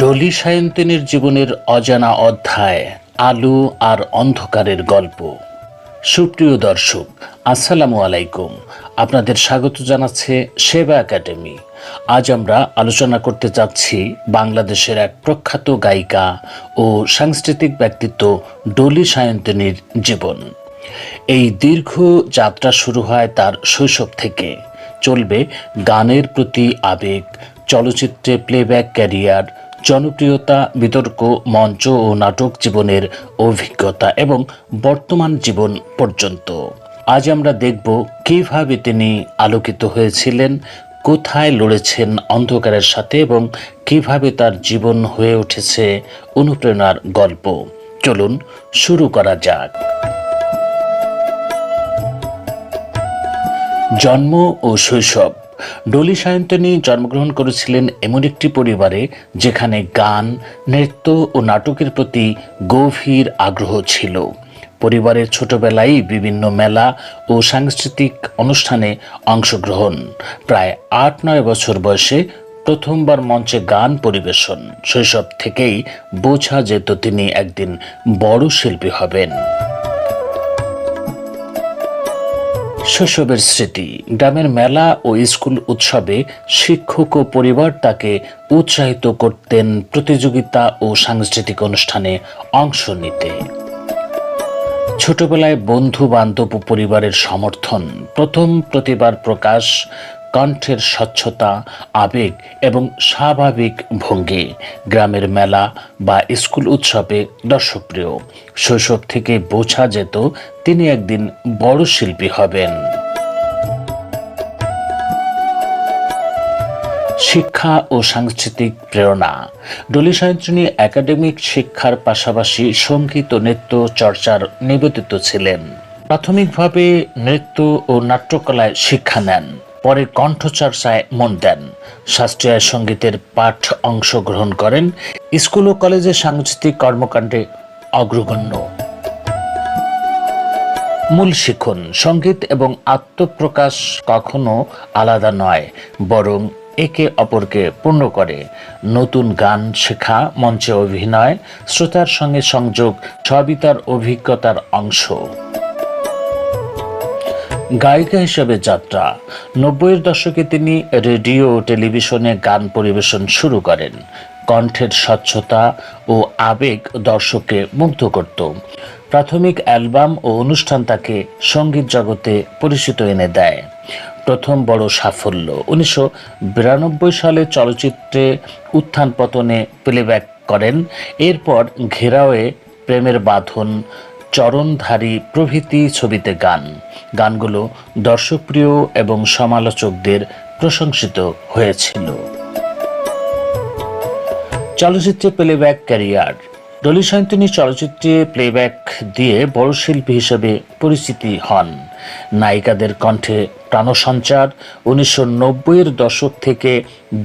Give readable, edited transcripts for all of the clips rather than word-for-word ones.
ডলি সায়ন্তিনীর জীবনের অজানা অধ্যায়, আলো আর অন্ধকারের গল্প। সুপ্রিয় দর্শক, আসসালামু আলাইকুম। আপনাদের স্বাগত জানাচ্ছে সেবা একাডেমি। আজ আমরা আলোচনা করতে যাচ্ছি বাংলাদেশের এক প্রখ্যাত গায়িকা ও সাংস্কৃতিক ব্যক্তিত্ব ডলি সায়ন্তিনীর জীবন। এই দীর্ঘ যাত্রা শুরু হয় তার শৈশব থেকে। চলবে গানের প্রতি আবেগ, চলচ্চিত্রে প্লেব্যাক ক্যারিয়ার, জনপ্রিয়তা, বিতর্ক, মঞ্চ ও নাটক জীবনের অভিজ্ঞতা এবং বর্তমান জীবন পর্যন্ত। আজ আমরা দেখব কিভাবে তিনি আলোকিত হয়েছিলেন, কোথায় লড়েছেন অন্ধকারের সাথে এবং কিভাবে তার জীবন হয়ে উঠেছে অনুপ্রেরণার গল্প। চলুন শুরু করা যাক। জন্ম ও শৈশব। ডলি সায়ন্তিনী জন্মগ্রহণ করেছিলেন এমন একটি পরিবারে যেখানে গান, নৃত্য ও নাটকের প্রতি গভীর আগ্রহ ছিল। পরিবারের ছোটবেলায় বিভিন্ন মেলা ও সাংস্কৃতিক অনুষ্ঠানে অংশগ্রহণ। প্রায় ৮-৯ বছর বয়সে প্রথমবার মঞ্চে গান পরিবেশন। শৈশব থেকেই বোঝা যেত তিনি একদিন বড় শিল্পী হবেন। শৈশবের স্মৃতি। গ্রামের মেলা ও স্কুল উৎসবে শিক্ষক ও পরিবার তাকে উৎসাহিত করতেন প্রতিযোগিতা ও সাংস্কৃতিক অনুষ্ঠানে অংশ নিতে। ছোটবেলায় বন্ধু বান্ধব ও পরিবারের সমর্থন, প্রথম প্রতিভার প্রকাশ, কণ্ঠের স্বচ্ছতা, আবেগ এবং স্বাভাবিক ভঙ্গি, গ্রামের মেলা বা স্কুল উৎসবে দর্শকপ্রিয়। শৈশব থেকে বোঝা যেত তিনি একদিন বড় শিল্পী হবেন। শিক্ষা ও সাংস্কৃতিক প্রেরণা। ডলি সায়ন্তিনী একাডেমিক শিক্ষার পাশাপাশি সঙ্গীত ও নৃত্য চর্চার নিবেদিত ছিলেন। প্রাথমিকভাবে নৃত্য ও নাট্যকলায় শিক্ষা নেন, পরে কণ্ঠচর্চায় মন দেন। শাস্ত্রীয় সঙ্গীতের পাঠ অংশগ্রহণ করেন। স্কুল ও কলেজে সাংস্কৃতিক কর্মকাণ্ডে অগ্রগণ্য। মূল শিখন: সঙ্গীত এবং আত্মপ্রকাশ কখনো আলাদা নয়, বরং একে অপরকে পূর্ণ করে। নতুন গান শেখা, মঞ্চে অভিনয়, শ্রোতার সঙ্গে সংযোগ সবই তার অভিজ্ঞতার অংশ। গায়িকা হিসেবে যাত্রা। ৯০-এর দশকে তিনি রেডিও ও টেলিভিশনে গান পরিবেশন শুরু করেন। কণ্ঠের স্বচ্ছতা ও আবেগ দর্শককে মুগ্ধ করত। প্রাথমিক অ্যালবাম ও অনুষ্ঠান তাকে সঙ্গীত জগতে পরিচিত এনে দেয়। প্রথম বড় সাফল্য ১৯৯২ সালে চলচ্চিত্রে উত্থান পতনে প্লেব্যাক করেন। এরপর ঘেরাওয়ে, প্রেমের বাঁধন, চরণধারী প্রভৃতি ছবিতে গানগুলো দর্শকপ্রিয় এবং সমালোচকদের প্রশংসিত হয়েছিল। চলচ্চিত্রে প্লেব্যাক ক্যারিয়ার। ডলি সায়ন্তিনী চলচ্চিত্রে প্লেব্যাক দিয়ে বড় শিল্পী হিসেবে পরিচিতি হন। নায়িকাদের কণ্ঠে প্রাণসঞ্চার। ১৯৯০-এর দশক থেকে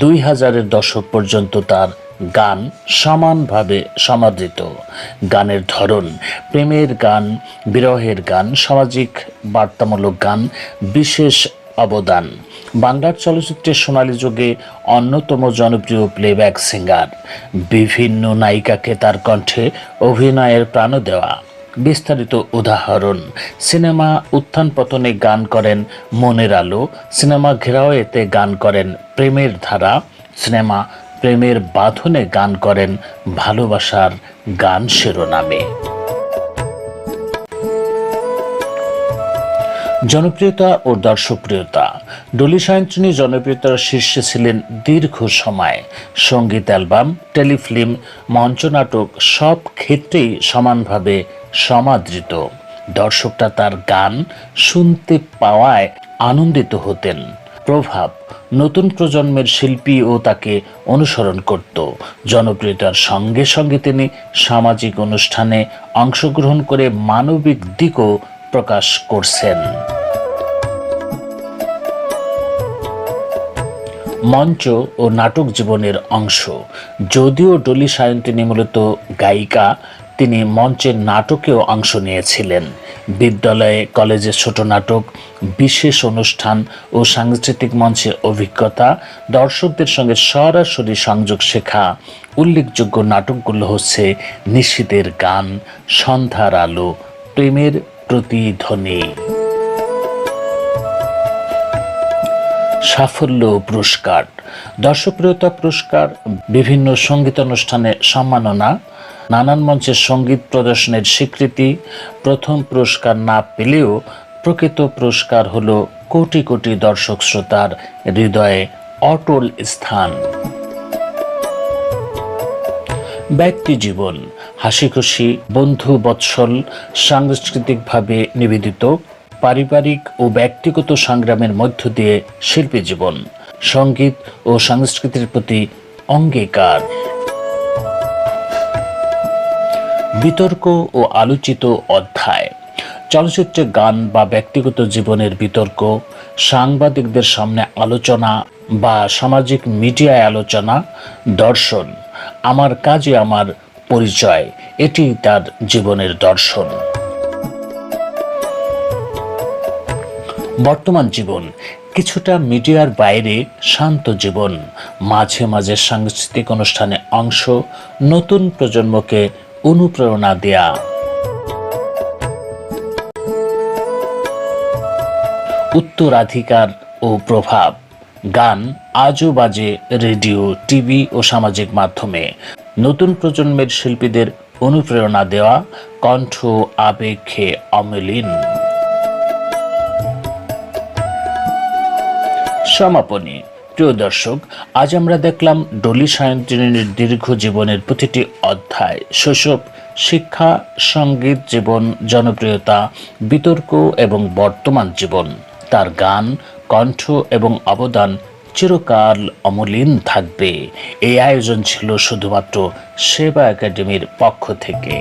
২০০০-এর দশক পর্যন্ত তার গান সমানভাবে সমাদৃত। গানের ধরন: প্রেমের গান, বিরহের গান, সামাজিক বার্তামূলক গান, বিশেষ অবদান। বাংলার চলচ্চিত্রের সোনালী যুগে অন্যতম জনপ্রিয় প্লেব্যাক সিঙ্গার। বিভিন্ন নায়িকাকে তার কণ্ঠে অভিনয়ের প্রাণ দেওয়া। বিস্তারিত উদাহরণ: সিনেমা উত্থান পতনে গান করেন মনের আলো, সিনেমা ঘেরাওয়েতে গান করেন প্রেমের ধারা, সিনেমা প্রেমের বাঁধনে গান করেন ভালোবাসার গান শিরোনামে। জনপ্রিয়তা ও দর্শকপ্রিয়তা। ডলি সায়ন্তিনী জনপ্রিয়তার শীর্ষে ছিলেন দীর্ঘ সময়। সঙ্গীত অ্যালবাম, টেলিফিল্ম, মঞ্চনাটক সব ক্ষেত্রেই সমানভাবে সমাদৃত। দর্শকরা তার গান শুনতে পাওয়ায় আনন্দিত হতেন। প্রভাব: নতুন প্রজন্মের শিল্পীও তাকে অনুসরণ করত। জনপ্রিয়তার সঙ্গে সঙ্গে তিনি সামাজিক অনুষ্ঠানে অংশগ্রহণ করে মানবিক দিকও প্রকাশ করছেন। মঞ্চ ও নাটক জীবনের অংশ। যদিও ডলি সায়ন্তিনী মূলত গায়িকা, তিনি মঞ্চের নাটকেও অংশ নিয়েছিলেন। বিদ্যালয়ে কলেজে ছোট নাটক, বিশেষ অনুষ্ঠান ও সাংস্কৃতিক মঞ্চে অভিজ্ঞতা, দর্শকদের সঙ্গে সরাসরি সংযোগ শেখা। উল্লেখযোগ্য নাটকগুলো হচ্ছে নিশীথের গান, সন্ধ্যার আলো, প্রেমের প্রতিধ্বনি। সাফল্য পুরস্কার, দর্শকপ্রিয়তা পুরস্কার, বিভিন্ন সঙ্গীতানুষ্ঠানে সম্মাননা, নানান মঞ্চে সঙ্গীত প্রদর্শনের স্বীকৃতি। প্রথম পুরস্কার না পেলেও প্রকৃত পুরস্কার হলো কোটি কোটি দর্শক শ্রোতার হৃদয়ে অটল স্থান। ব্যক্তি জীবন, হাসিখুশি, বন্ধু বৎসল, সাংস্কৃতিকভাবে নিবেদিত, পারিবারিক ও ব্যক্তিগত সংগ্রামের মধ্য দিয়ে শিল্পী জীবন, সঙ্গীত ও সংস্কৃতির প্রতি অঙ্গীকার। বিতর্ক ও আলোচিত অধ্যায়, চলচ্চিত্রে গান বা ব্যক্তিগত জীবনের বিতর্ক, সাংবাদিকদের সামনে আলোচনা বা সামাজিক মিডিয়ায় আলোচনা। দর্শন, আমার কাজে আমার পরিচয়, এটি তার জীবনের দর্শন। বর্তমান জীবন, কিছুটা মিডিয়ার বাইরে শান্ত জীবন, মাঝে মাঝে সাংস্কৃতিক অনুষ্ঠানে অংশ, নতুন প্রজন্মকে অনুপ্রেরণা দেয়া। উত্তরাধিকার ও প্রভাব, গান আজও বাজে রেডিও, টিভি ও সামাজিক মাধ্যমে। নতুন প্রজন্মের শিল্পীদের অনুপ্রেরণা দেওয়া, কণ্ঠ আবেগে অমলিন। সমাপনী, প্রিয় দর্শক, আজ আমরা দেখলাম ডলি সায়ন্তিনীর দীর্ঘ জীবনের প্রতিটি অধ্যায়, শৈশব, শিক্ষা, সঙ্গীত জীবন, জনপ্রিয়তা, বিতর্ক এবং বর্তমান জীবন। তার গান, কণ্ঠ এবং অবদান চিরকাল অমলিন থাকবে। এই আয়োজন ছিল শুধুমাত্র সেবা একাডেমির পক্ষ থেকে।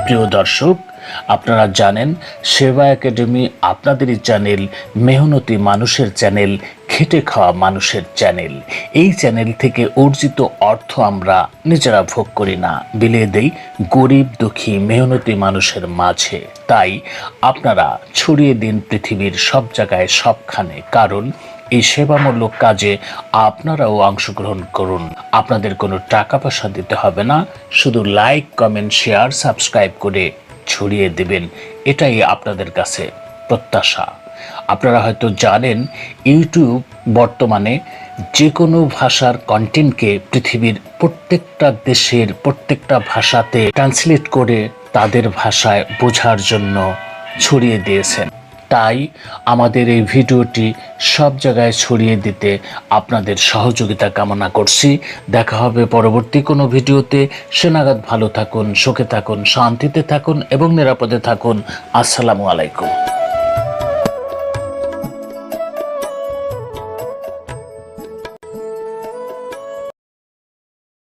প্রিয় দর্শক, আপনারা জানেন সেবা একাডেমি আপনাদেরই চ্যানেল, মেহনতি মানুষের চ্যানেল, খেটে খাওয়া মানুষের চ্যানেল। এই চ্যানেল থেকে অর্জিত অর্থ আমরা নিজেরা ভোগ করি না, বিলিয়ে দেই গরিব দুঃখী মেহনতি মানুষের মাঝে। তাই আপনারা ছড়িয়ে দিন পৃথিবীর সব জায়গায়, সবখানে, কারণ এই সেবামূলক কাজে আপনারাও অংশগ্রহণ করুন। আপনাদের কোনো টাকা পয়সা দিতে হবে না, শুধু লাইক, কমেন্ট, শেয়ার, সাবস্ক্রাইব করে ছড়িয়ে দেবেন, এটাই আপনাদের কাছে প্রত্যাশা। আপনারা হয়তো জানেন ইউটিউব বর্তমানে যে কোনো ভাষার কন্টেন্টকে পৃথিবীর প্রত্যেকটা দেশের প্রত্যেকটা ভাষাতে ট্রান্সলেট করে তাদের ভাষায় বোঝার জন্য ছড়িয়ে দিয়েছেন। তাই আমাদের এই ভিডিওটি সব জায়গায় ছড়িয়ে দিতে আপনাদের সহযোগিতা কামনা করছি। দেখা হবে পরবর্তী কোনো ভিডিওতে। সে নাগাদ ভালো থাকুন, সুখে থাকুন, শান্তিতে থাকুন এবং নিরাপদে থাকুন। আসসালামু আলাইকুম।